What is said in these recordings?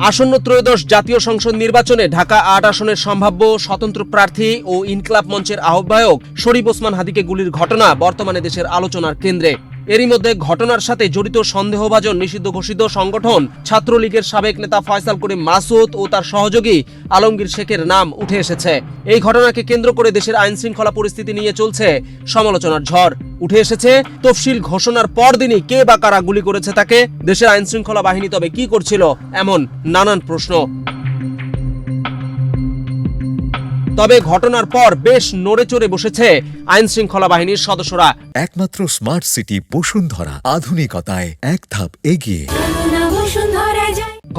আসন্ন ত্রয়োদশ জাতীয় সংসদ নির্বাচনে ঢাকা ৮ আসনের সম্ভাব্য স্বতন্ত্র প্রার্থী ও ইনকিলাব মঞ্চের আহ্বায়ক শরীফ ওসমান হাদিকে গুলির ঘটনা বর্তমানে দেশের আলোচনার কেন্দ্রে। এরই মধ্যে ঘটনার সাথে জড়িত সন্দেহভাজন নিষিদ্ধ ঘোষিত সংগঠন ছাত্রলীগের সাবেক নেতা ফয়সাল করিম মাসুদ ও তার সহযোগী আলমগীর শেখের নাম উঠে এসেছে। এই ঘটনাকে কেন্দ্র করে দেশের আইন শৃঙ্খলা পরিস্থিতি নিয়ে চলছে সমালোচনার ঝড়। উঠে এসেছে তফসিল ঘোষণার পরদিনই কে বা কারা গুলি করেছে তাকে, দেশের আইন শৃঙ্খলা বাহিনী তবে কি করছিল, এমন নানান প্রশ্ন। তবে ঘটনার পর বেশ নড়ে চড়ে বসেছে আইন শৃঙ্খলা বাহিনীর সদস্যরা। একমাত্র স্মার্ট সিটি বসুন্ধরা, আধুনিকতায় এক ধাপ এগিয়ে।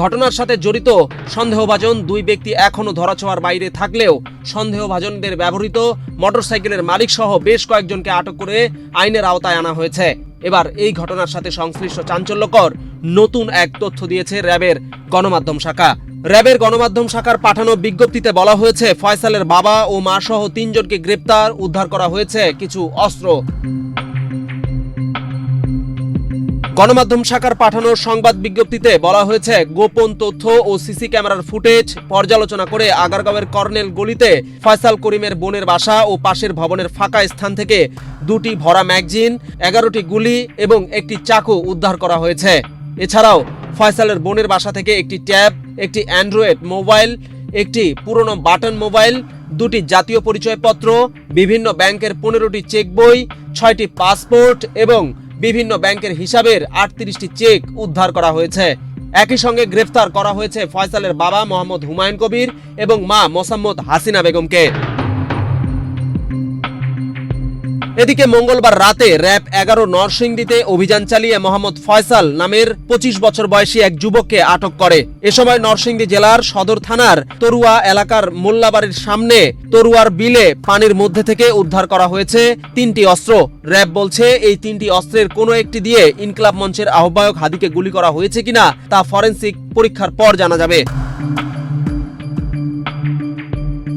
ঘটনার সাথে জড়িত সন্দেহভাজন দুই ব্যক্তি এখনো ধরাছোঁয়ার বাইরে থাকলেও সন্দেহভাজনদের ব্যবহৃত মোটরসাইকেলের মালিক সহ বেশ কয়েকজনকে আটক করে আইনের আওতায় আনা হয়েছে। এবার এই ঘটনার সাথে সংশ্লিষ্ট চাঞ্চল্যকর নতুন এক তথ্য দিয়েছে র্যাবের গণমাধ্যম শাখা। র্যাবের গণমাধ্যম শাখার পাঠানো বিজ্ঞপ্তিতে বলা হয়েছে, ফয়সালের বাবা ও মা সহ ৩ জনকে গ্রেপ্তার, উদ্ধার করা হয়েছে কিছু অস্ত্র। গণমাধ্যম শাখার পাঠানো সংবাদ বিজ্ঞপ্তিতে বলা হয়েছে, গোপন তথ্য ও সিসি ক্যামেরার ফুটেজ পর্যালোচনা করে আগারগাঁওয়ের কর্নেল গলিতে ফয়সাল করিমের বোনের বাসা ও পাশের ভবনের ফাঁকা স্থান থেকে 2টি ভরা ম্যাগজিন, 11টি গুলি এবং একটি চাকু উদ্ধার করা হয়েছে। এছাড়াও ফয়সালের বোনের বাসা থেকে একটি ট্যাব, একটি অ্যান্ড্রয়েড মোবাইল, একটি পুরনো বাটন মোবাইল, 2টি জাতীয় পরিচয়পত্র, বিভিন্ন ব্যাংকের 15টি চেক বই, 6টি পাসপোর্ট এবং বিভিন্ন ব্যাংকের হিসাবের 38টি চেক উদ্ধার করা হয়েছে। একই সঙ্গে গ্রেফতার করা হয়েছে ফয়সালের বাবা মোহাম্মদ হুমায়ুন কবির এবং মা মোসাম্মদ হাসিনা বেগমকে। এদিকে মঙ্গলবার রাতে র্যাব 11 নরসিংদীতে অভিযান চালিয়ে মোহাম্মদ ফয়সাল নামের 25 বছর বয়সী এক যুবককে আটক করে। এ সময় নরসিংদী জেলার সদর থানার তরুয়া এলাকার মোল্লাবাড়ির সামনে তরুয়ার বিলে পানির মধ্যে থেকে উদ্ধার করা হয়েছে 3টি অস্ত্র। র্যাব বলছে, এই 3টি অস্ত্রের কোনো একটি দিয়ে ইনকিলাব মঞ্চের আহ্বায়ক হাদিকে গুলি করা হয়েছে কিনা তা ফরেনসিক পরীক্ষার পর জানা যাবে।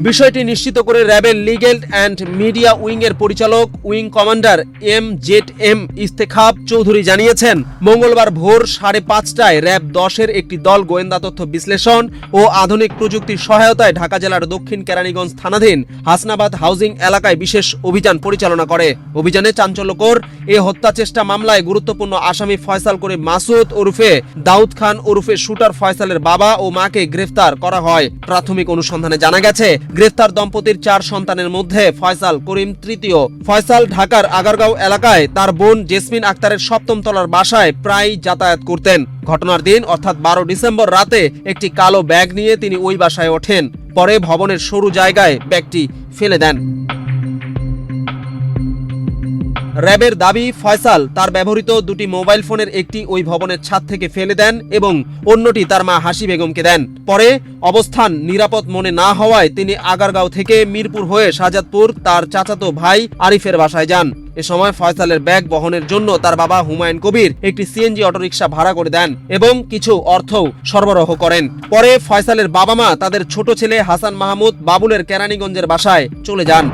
বিষয়টি নিশ্চিত করে র্যাবের লিগ্যাল অ্যান্ড মিডিয়া উইং এর পরিচালক উইং কমান্ডার MZM ইস্তেখাব চৌধুরী জানিয়েছেন, মঙ্গলবার ভোর 5:30টায় র্যাব 10-এর একটি দল গোয়েন্দা তথ্য বিশ্লেষণ ও আধুনিক প্রযুক্তির সহায়তায় ঢাকা জেলার দক্ষিণ কেরানীগঞ্জ থানাধীন হাসনাবাদ হাউজিং এলাকায় বিশেষ অভিযান পরিচালনা করে। অভিযানে চাঞ্চল্যকর এ হত্যা চেষ্টা মামলায় গুরুত্বপূর্ণ আসামি ফয়সাল করিম মাসুদ ওরফে দাউদ খান ওরফে শুটার ফয়সালের বাবা ও মাকে গ্রেফতার করা হয়। প্রাথমিক অনুসন্ধানে জানা গেছে, গ্রেফতার দম্পতির 4 সন্তানের মধ্যে ফয়সাল করিম তৃতীয়। ফয়সাল ঢাকার আগারগাঁও এলাকায় তার বোন জেসমিন আক্তারের 7ম তলার বাসায় প্রায় যাতায়াত করতেন। ঘটনার দিন অর্থাৎ 12 ডিসেম্বর রাতে একটি কালো ব্যাগ নিয়ে তিনি ওই বাসায় ওঠেন। পরে ভবনের সরু জায়গায় ব্যাগটি ফেলে দেন। র্যাবের দাবি, ফয়সাল তার ব্যবহৃত 2টি মোবাইল ফোনের একটি ওই ভবনের ছাদ থেকে ফেলে দেন এবং অন্যটি তার মা হাসি বেগমকে দেন। পরে অবস্থান নিরাপদ মনে না হওয়ায় তিনি আগারগাঁও থেকে মিরপুর হয়ে শাহজাদপুর তার চাচাতো ভাই আরিফের বাসায় যান। এ সময় ফয়সালের ব্যাগ বহনের জন্য তার বাবা হুমায়ুন কবির একটি সিএনজি অটোরিকশা ভাড়া করে দেন এবং কিছু অর্থও সরবরাহ করেন। পরে ফয়সালের বাবা মা তাদের ছোট ছেলে হাসান মাহমুদ বাবুলের কেরানীগঞ্জের বাসায় চলে যান।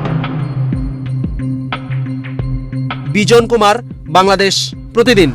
বিজন কুমার, বাংলাদেশ প্রতিদিন।